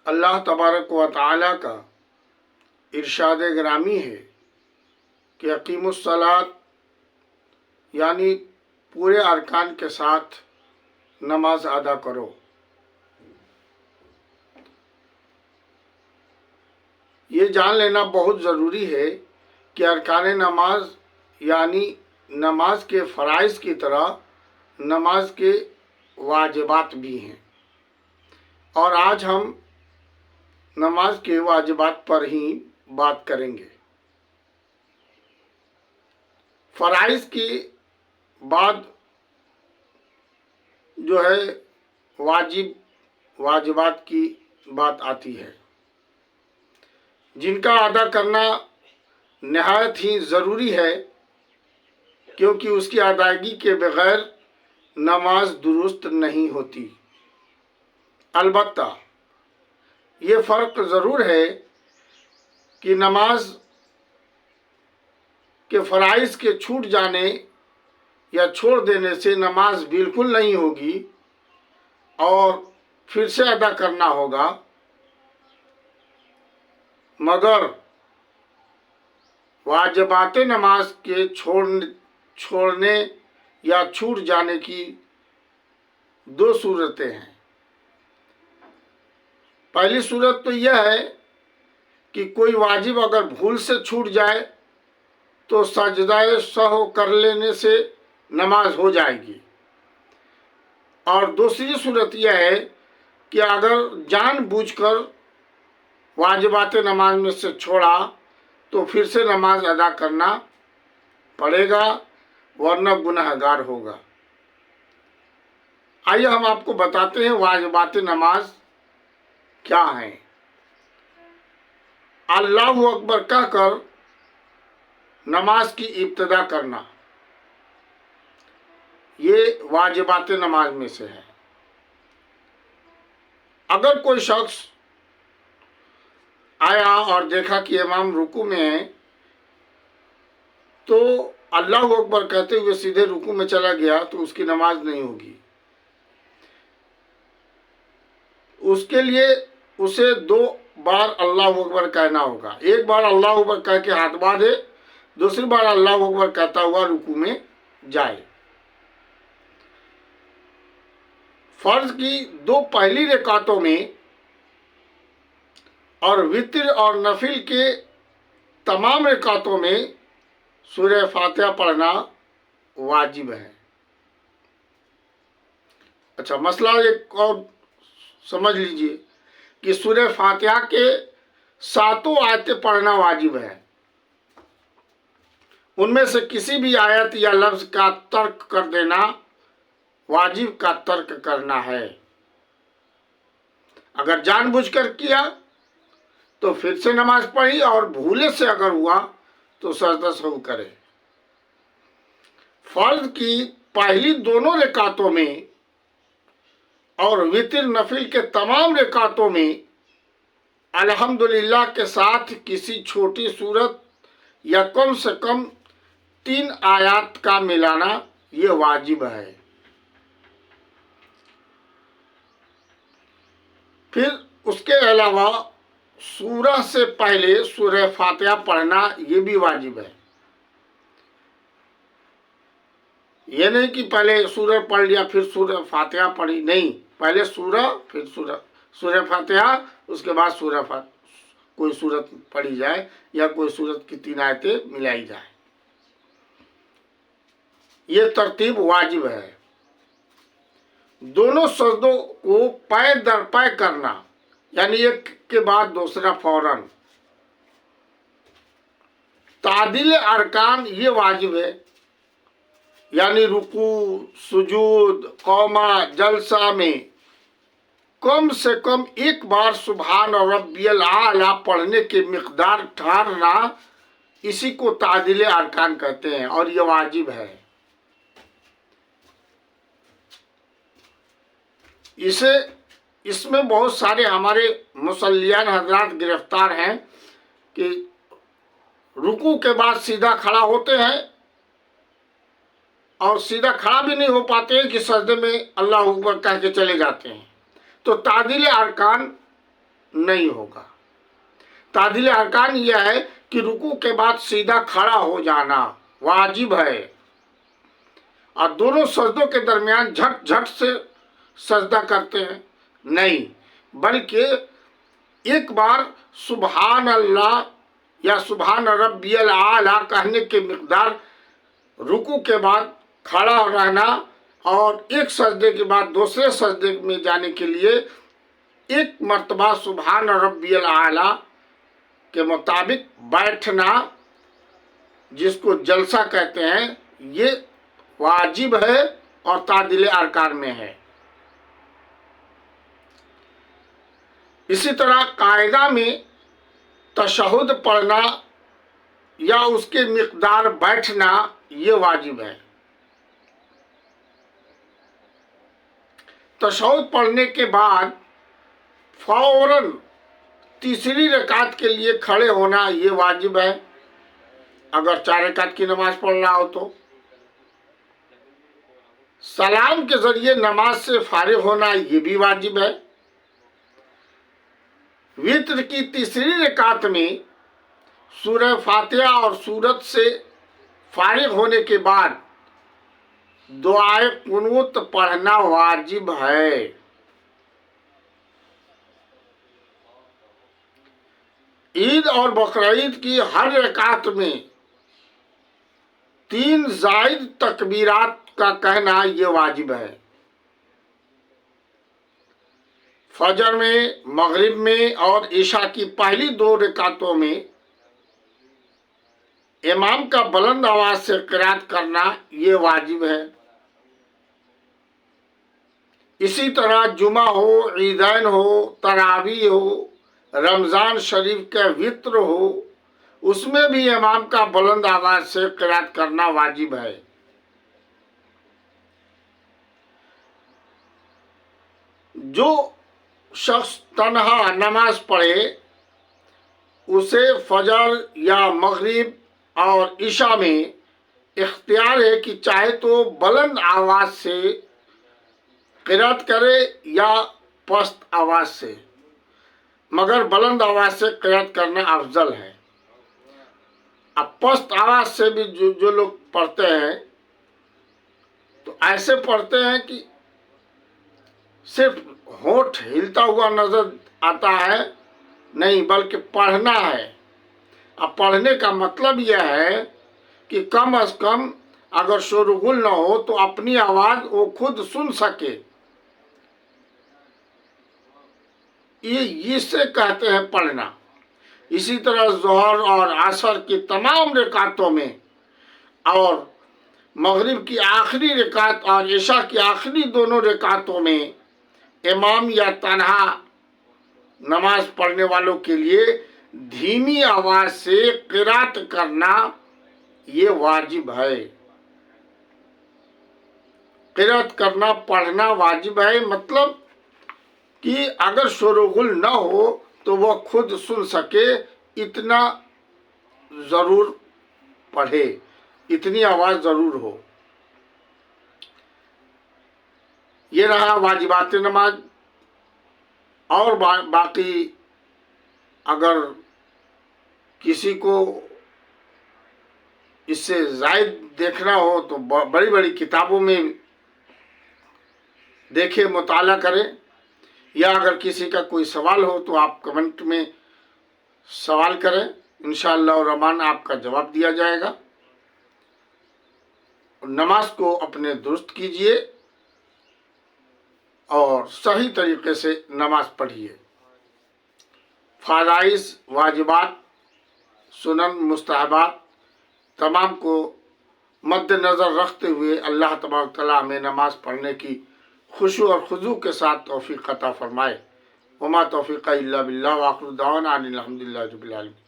اللہ तबारक व तआला का इरशाद ग्रामी है कि अकीमुस्सलात यानी पूरे अरकान के साथ नमाज अदा करो। ये जान लेना बहुत ज़रूरी है कि अरकान नमाज यानी नमाज के फ़राइज़ की तरह नमाज के वाजिबात भी हैं, और आज हम नमाज के वाजिबात पर ही बात करेंगे। फ़राइज़ के बाद जो है वाजिबात की बात आती है, जिनका अदा करना नहायत ही ज़रूरी है, क्योंकि उसकी अदायगी के बगैर नमाज दुरुस्त नहीं होती। अलबत्ता ये फ़र्क ज़रूर है कि नमाज के फ़राइज़ के छूट जाने या छोड़ देने से नमाज बिल्कुल नहीं होगी और फिर से अदा करना होगा, मगर वाजिबात नमाज के छोड़ने या छूट जाने की दो सूरतें हैं। पहली सूरत तो यह है कि कोई वाजिब अगर भूल से छूट जाए तो सजदाए सहव कर लेने से नमाज हो जाएगी, और दूसरी सूरत यह है कि अगर जानबूझकर वाजिबात नमाज में से छोड़ा तो फिर से नमाज अदा करना पड़ेगा, वरना गुनहगार होगा। आइए हम आपको बताते हैं वाजिबात नमाज क्या हैं। अल्लाहु अकबर कहकर नमाज की इब्तिदा करना, ये वाजिबात नमाज में से है। अगर कोई शख्स आया और देखा कि इमाम रुकू में है तो अल्लाहु अकबर कहते हुए सीधे रुकू में चला गया तो उसकी नमाज नहीं होगी। उसके लिए उसे 2 बार अल्लाहु अकबर कहना होगा। एक बार अल्लाहु अकबर कह के हाथ बांधे, दूसरी बार अल्लाहु अकबर कहता हुआ रुकू में जाए। फर्ज की 2 पहली रकातों में और वित्र और नफिल के तमाम रकातों में सूरह फातिहा पढ़ना वाजिब है। अच्छा, मसला एक और समझ लीजिए कि सूरह फातिहा के 7 आयतें पढ़ना वाजिब है। उनमें से किसी भी आयत या लफ्ज का तर्क कर देना वाजिब का तर्क करना है। अगर जानबूझकर किया तो फिर से नमाज पढ़ी, और भूले से अगर हुआ तो सजदा सहव करे। फर्ज की पहली दोनों रकातों में और वित्र नफिल के तमाम रकातों में अल्हम्दुलिल्लाह के साथ किसी छोटी सूरत या कम से कम 3 आयत का मिलाना ये वाजिब है। फिर उसके अलावा सूरह से पहले सूरह फातिहा पढ़ना ये भी वाजिब है। ये नहीं कि पहले सूरह पढ़ लिया फिर सूरह फातिहा पढ़ी, नहीं, पहले सूरह फिर सूरह फातिहा, उसके बाद कोई सूरत पढ़ी जाए या कोई सूरत की 3 आयतें मिलाई जाए। ये तरतीब वाजिब है। दोनों सजदों को पै दर पै करना, यानी एक के बाद दूसरा फौरन। तादिल अरकान ये वाजिब है, यानी रुकू, सुजूद, कौमा, जलसा में कम से कम एक बार सुभान रब्बियल आला पढ़ने के मिक़दार ठहरना, इसी को तादिल अरकान कहते हैं, और ये वाजिब है। इसमें बहुत सारे हमारे मुसल्लियान हजरात गिरफ्तार हैं कि रुकू के बाद सीधा खड़ा होते हैं और सीधा खड़ा भी नहीं हो पाते हैं कि सजदे में अल्लाह अकबर कह के चले जाते हैं। तो तादिल अरकान نہیں ہوگا۔ تعدیل ارکان یہ ہے کہ رکوع کے بعد سیدھا کھڑا ہو جانا واجب ہے، اور دونوں سجدوں کے درمیان جھٹ جھٹ سے سجدہ کرتے ہیں نہیں، بلکہ ایک بار سبحان اللہ یا سبحان ربی الاعلیٰ کہنے کے مقدار رکوع کے بعد کھڑا رہنا، اور ایک سجدے کے بعد دوسرے سجدے میں جانے کے لیے ایک مرتبہ سبحان ربی الاعلیٰ کے مطابق بیٹھنا، جس کو جلسہ کہتے ہیں، یہ واجب ہے اور تعدیل ارکان میں ہے۔ اسی طرح قاعدہ میں تشہد پڑھنا یا اس کے مقدار بیٹھنا یہ واجب ہے۔ تشہد پڑھنے کے بعد فوراً تیسری رکعت کے لیے کھڑے ہونا یہ واجب ہے، اگر 4 رکعت کی نماز پڑھ رہا ہو تو۔ سلام کے ذریعے نماز سے فارغ ہونا یہ بھی واجب ہے۔ وتر کی تیسری رکعت میں سورہ فاتحہ اور سورت سے فارغ ہونے کے بعد دعائے قنوت پڑھنا واجب ہے۔ عید اور بقرعید کی ہر رکعت میں 3 زائد تکبیرات کا کہنا یہ واجب ہے۔ فجر میں، مغرب میں اور عشاء کی پہلی 2 رکعتوں میں امام کا بلند آواز سے قرات کرنا یہ واجب ہے۔ اسی طرح جمعہ ہو، عیدین ہو، تراویح ہو، رمضان شریف کا وتر ہو، اس میں بھی امام کا بلند آواز سے قرات کرنا واجب ہے۔ جو شخص تنہا نماز پڑھے اسے فجر یا مغرب اور عشاء میں اختیار ہے کہ چاہے تو بلند آواز سے قرات کرے یا پست آواز سے، مگر بلند آواز سے قرات کرنا افضل ہے۔ اب پست آواز سے بھی جو لوگ پڑھتے ہیں تو ایسے پڑھتے ہیں کہ صرف ہونٹ ہلتا ہوا نظر آتا ہے، نہیں بلکہ پڑھنا ہے۔ اب پڑھنے کا مطلب یہ ہے کہ کم از کم اگر شور و غل نہ ہو تو اپنی آواز وہ خود سن سکے، یہ اسے کہتے ہیں پڑھنا۔ اسی طرح ظہر اور عصر کی تمام رکعتوں میں اور مغرب کی آخری رکعت اور عشاء کی آخری 2 رکعتوں میں امام یا تنہا نماز پڑھنے والوں کے لیے دھیمی آواز سے قرات کرنا یہ واجب ہے۔ قرات کرنا، پڑھنا واجب ہے، مطلب کہ اگر شور و غل نہ ہو تو وہ خود سن سکے، اتنا ضرور پڑھے، اتنی آواز ضرور ہو۔ یہ رہا واجبات نماز۔ اور باقی اگر کسی کو اس سے زائد دیکھنا ہو تو بڑی بڑی کتابوں میں دیکھے، مطالعہ کریں، یا اگر کسی کا کوئی سوال ہو تو آپ کمنٹ میں سوال کریں، انشاءاللہ الرحمن آپ کا جواب دیا جائے گا۔ نماز کو اپنے درست کیجئے اور صحیح طریقے سے نماز پڑھیے۔ فرائض، واجبات، سنن، مستحبات تمام کو مد نظر رکھتے ہوئے اللہ تبارک تعالیٰ ہمیں نماز پڑھنے کی خشوع اور خضوع کے ساتھ توفیق عطا فرمائے۔ وما توفیق الا باللہ، وآخر دعوانا ان الحمد للہ رب العالمین۔